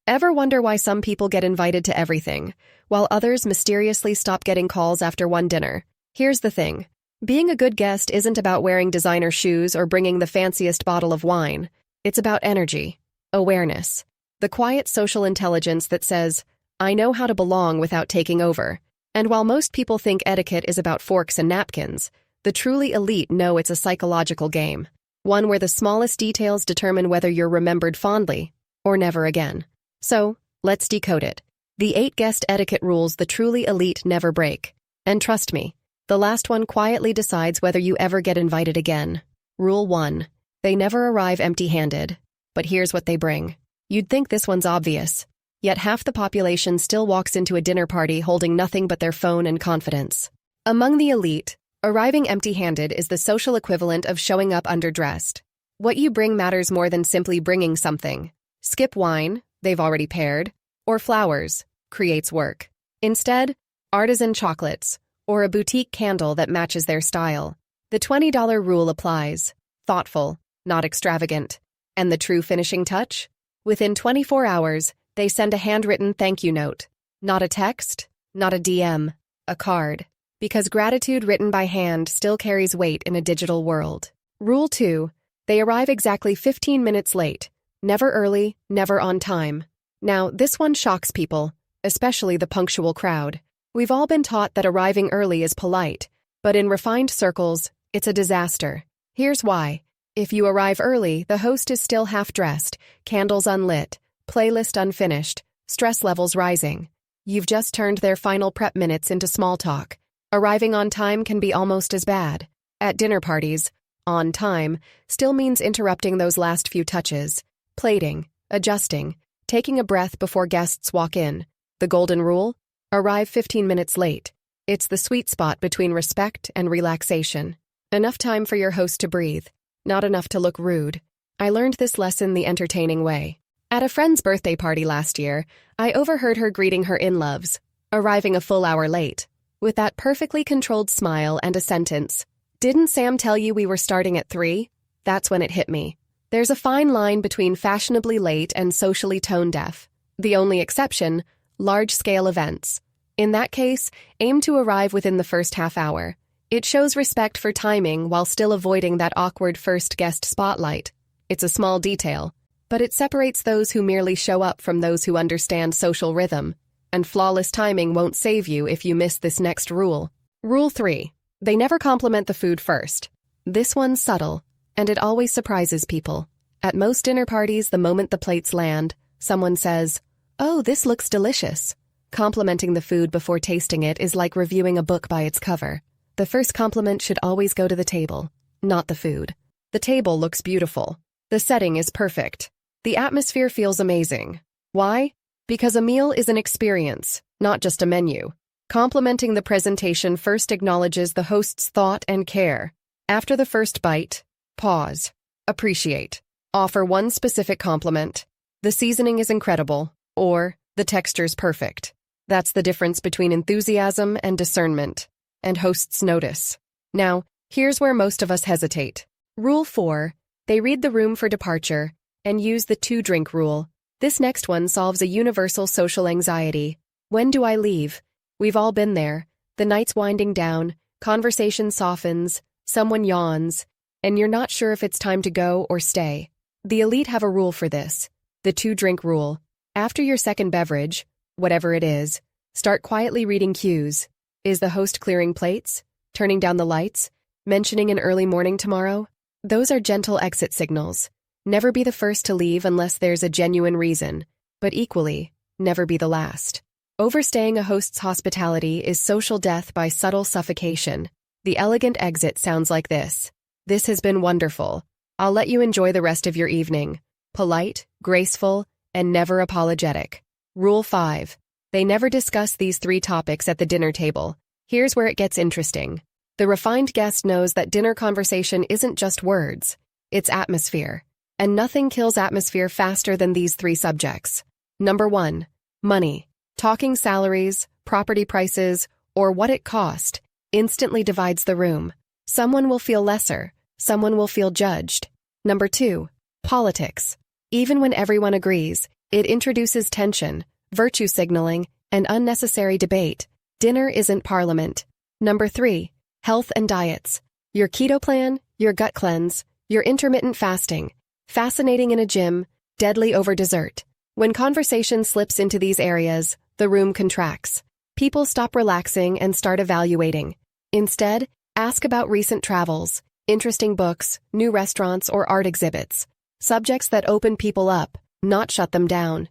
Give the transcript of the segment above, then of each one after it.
Ever wonder why some people get invited to everything, while others mysteriously stop getting calls after one dinner? Here's the thing. Being a good guest isn't about wearing designer shoes or bringing the fanciest bottle of wine. It's about energy, awareness, the quiet social intelligence that says, I know how to belong without taking over. And while most people think etiquette is about forks and napkins, the truly elite know it's a psychological game, one where the smallest details determine whether you're remembered fondly or never again. So, let's decode it. The 8 guest etiquette rules the truly elite never break. And trust me, the last one quietly decides whether you ever get invited again. Rule 1. They never arrive empty-handed. But here's what they bring. You'd think this one's obvious. Yet half the population still walks into a dinner party holding nothing but their phone and confidence. Among the elite, arriving empty-handed is the social equivalent of showing up underdressed. What you bring matters more than simply bringing something. Skip wine, they've already paired, or flowers, creates work. Instead, artisan chocolates, or a boutique candle that matches their style. The $20 rule applies. Thoughtful, not extravagant. And the true finishing touch? Within 24 hours, they send a handwritten thank you note. Not a text, not a DM, a card. Because gratitude written by hand still carries weight in a digital world. Rule 2. They arrive exactly 15 minutes late. Never early, never on time. Now, this one shocks people, especially the punctual crowd. We've all been taught that arriving early is polite, but in refined circles, it's a disaster. Here's why. If you arrive early, the host is still half-dressed, candles unlit, playlist unfinished, stress levels rising. You've just turned their final prep minutes into small talk. Arriving on time can be almost as bad. At dinner parties, on time still means interrupting those last few touches, plating, adjusting, taking a breath before guests walk in. The golden rule? Arrive 15 minutes late. It's the sweet spot between respect and relaxation. Enough time for your host to breathe, not enough to look rude. I learned this lesson the entertaining way. At a friend's birthday party last year, I overheard her greeting her in-loves, arriving a full hour late, with that perfectly controlled smile and a sentence. Didn't Sam tell you we were starting at 3? That's when it hit me. There's a fine line between fashionably late and socially tone-deaf. The only exception, large-scale events. In that case, aim to arrive within the first half hour. It shows respect for timing while still avoiding that awkward first guest spotlight. It's a small detail, but it separates those who merely show up from those who understand social rhythm. And flawless timing won't save you if you miss this next rule. Rule 3. They never compliment the food first. This one's subtle, and it always surprises people. At most dinner parties, the moment the plates land, someone says, "Oh, this looks delicious." Complimenting the food before tasting it is like reviewing a book by its cover. The first compliment should always go to the table, not the food. The table looks beautiful. The setting is perfect. The atmosphere feels amazing. Why? Because a meal is an experience, not just a menu. Complimenting the presentation first acknowledges the host's thought and care. After the first bite, pause. Appreciate. Offer one specific compliment. The seasoning is incredible, or the texture's perfect. That's the difference between enthusiasm and discernment. And hosts notice. Now, here's where most of us hesitate. Rule 4. They read the room for departure and use the 2-drink rule. This next one solves a universal social anxiety. When do I leave? We've all been there. The night's winding down, conversation softens, someone yawns, and you're not sure if it's time to go or stay. The elite have a rule for this. The 2-drink rule. After your second beverage, whatever it is, start quietly reading cues. Is the host clearing plates? Turning down the lights? Mentioning an early morning tomorrow? Those are gentle exit signals. Never be the first to leave unless there's a genuine reason, but equally, never be the last. Overstaying a host's hospitality is social death by subtle suffocation. The elegant exit sounds like this. This has been wonderful. I'll let you enjoy the rest of your evening. Polite, graceful, and never apologetic. Rule 5. They never discuss these 3 topics at the dinner table. Here's where it gets interesting. The refined guest knows that dinner conversation isn't just words. It's atmosphere. And nothing kills atmosphere faster than these 3 subjects. Number 1. Money. Talking salaries, property prices, or what it cost instantly divides the room. Someone will feel lesser. Someone will feel judged. Number 2. Politics. Even when everyone agrees, It introduces tension, virtue signaling, and unnecessary debate. Dinner isn't parliament. Number 3. Health and diets. Your keto plan, your gut cleanse, your intermittent fasting. Fascinating in a gym, deadly over dessert. When conversation slips into these areas, the room contracts. People stop relaxing and start evaluating. Instead, ask about recent travels, interesting books, new restaurants, or art exhibits. Subjects that open people up, not shut them down.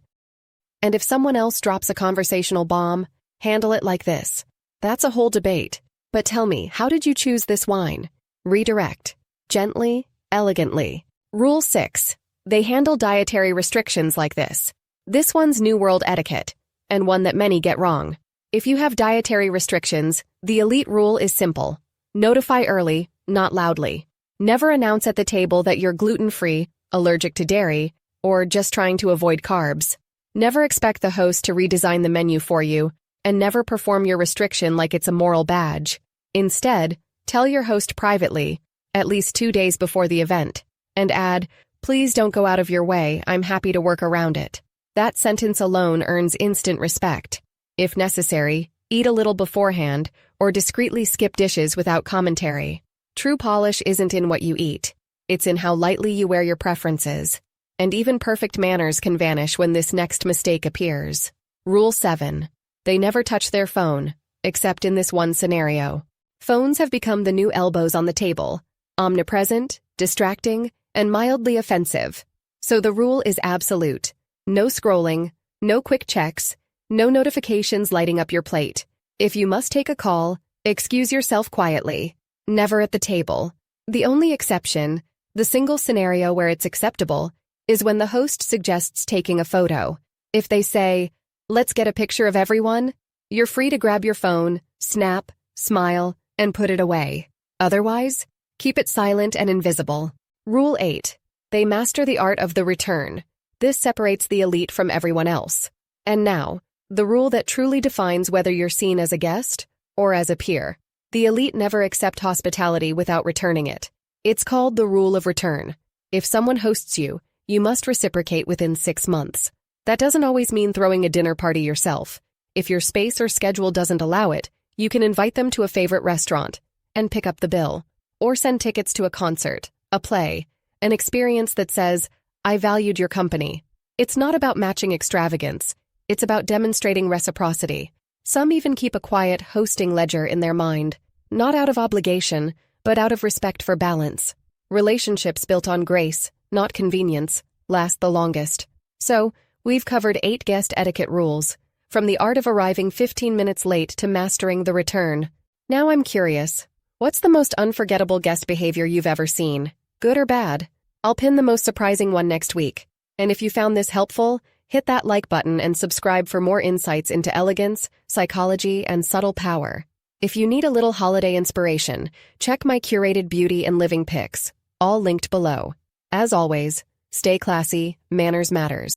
And if someone else drops a conversational bomb, handle it like this. That's a whole debate. But tell me, how did you choose this wine? Redirect. Gently, elegantly. Rule 6. They handle dietary restrictions like this. This one's New World etiquette, and one that many get wrong. If you have dietary restrictions, the elite rule is simple. Notify early, not loudly. Never announce at the table that you're gluten-free, allergic to dairy, or just trying to avoid carbs. Never expect the host to redesign the menu for you, and never perform your restriction like it's a moral badge. Instead, tell your host privately, at least 2 days before the event, and add, "Please don't go out of your way, I'm happy to work around it." That sentence alone earns instant respect. If necessary, eat a little beforehand, or discreetly skip dishes without commentary. True polish isn't in what you eat. It's in how lightly you wear your preferences. And even perfect manners can vanish when this next mistake appears. Rule 7. They never touch their phone, except in this one scenario. Phones have become the new elbows on the table, omnipresent, distracting, and mildly offensive. So the rule is absolute. No scrolling, no quick checks, no notifications lighting up your plate. If you must take a call, excuse yourself quietly. Never at the table. The only exception, the single scenario where it's acceptable, is when the host suggests taking a photo. If they say, "Let's get a picture of everyone," you're free to grab your phone, snap, smile, and put it away. Otherwise, keep it silent and invisible. Rule 8. They master the art of the return. This separates the elite from everyone else. And now, the rule that truly defines whether you're seen as a guest or as a peer. The elite never accept hospitality without returning it. It's called the rule of return. If someone hosts you, you must reciprocate within 6 months. That doesn't always mean throwing a dinner party yourself. If your space or schedule doesn't allow it, you can invite them to a favorite restaurant and pick up the bill. Or send tickets to a concert, a play, an experience that says, "I valued your company." It's not about matching extravagance. It's about demonstrating reciprocity. Some even keep a quiet hosting ledger in their mind, not out of obligation, but out of respect for balance. Relationships built on grace, not convenience, last the longest. So, we've covered 8 guest etiquette rules, from the art of arriving 15 minutes late to mastering the return. Now I'm curious, what's the most unforgettable guest behavior you've ever seen? Good or bad? I'll pin the most surprising one next week. And if you found this helpful, hit that like button and subscribe for more insights into elegance, psychology, and subtle power. If you need a little holiday inspiration, check my curated beauty and living pics, all linked below. As always, stay classy, manners matters.